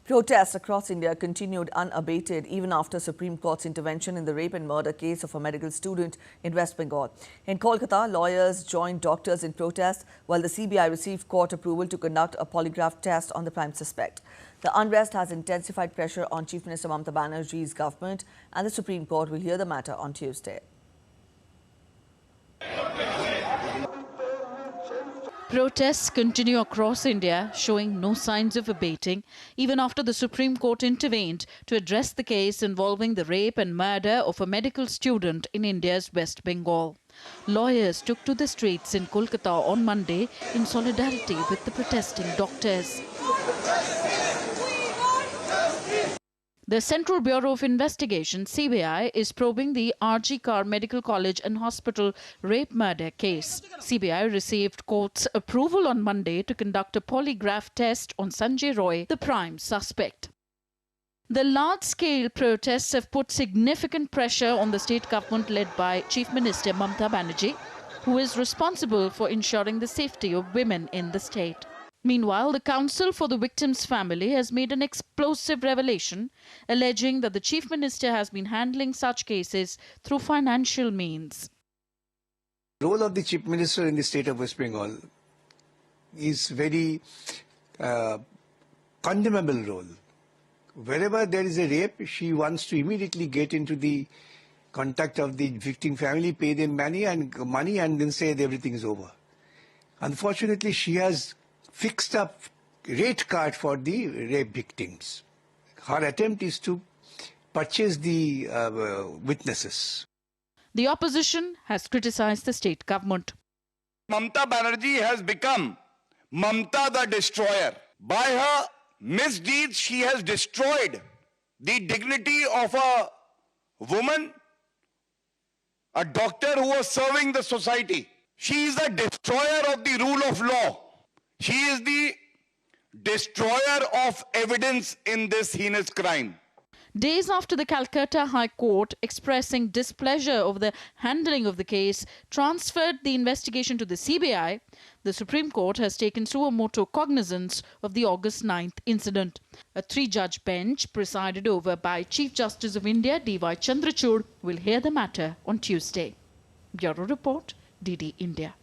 Protests across India continued unabated even after Supreme Court's intervention in the rape and murder case of a medical student in West Bengal. In Kolkata, lawyers joined doctors in protest while the CBI received court approval to conduct a polygraph test on the prime suspect. The unrest has intensified pressure on Chief Minister Mamata Banerjee's government, and the Supreme Court will hear the matter on Tuesday. Protests continue across India, showing no signs of abating, even after the Supreme Court intervened to address the case involving the rape and murder of a medical student in India's West Bengal. Lawyers took to the streets in Kolkata on Monday in solidarity with the protesting doctors. The Central Bureau of Investigation, CBI, is probing the RG Kar Medical College and Hospital rape murder case. CBI received court's approval on Monday to conduct a polygraph test on Sanjay Roy, the prime suspect. The large-scale protests have put significant pressure on the state government led by Chief Minister Mamata Banerjee, who is responsible for ensuring the safety of women in the state. Meanwhile, the Counsel for the Victim's Family has made an explosive revelation, alleging that the Chief Minister has been handling such cases through financial means. The role of the Chief Minister in the state of West Bengal is very condemnable role. Wherever there is a rape, she wants to immediately get into the contact of the victim family, pay them money and then say that everything is over. Unfortunately, she has fixed up rate card for the rape victims. Her attempt is to purchase the witnesses. The opposition has criticized the state government. Mamata Banerjee has become Mamata the destroyer. By her misdeeds, she has destroyed the dignity of a woman, a doctor who was serving the society. She is the destroyer of the rule of law. She is the destroyer of evidence in this heinous crime. Days after the Calcutta High Court, expressing displeasure over the handling of the case, transferred the investigation to the CBI, the Supreme Court has taken suo motu cognizance of the August 9th incident. A three-judge bench, presided over by Chief Justice of India, D.Y. Chandrachud, will hear the matter on Tuesday. Bureau Report, DD India.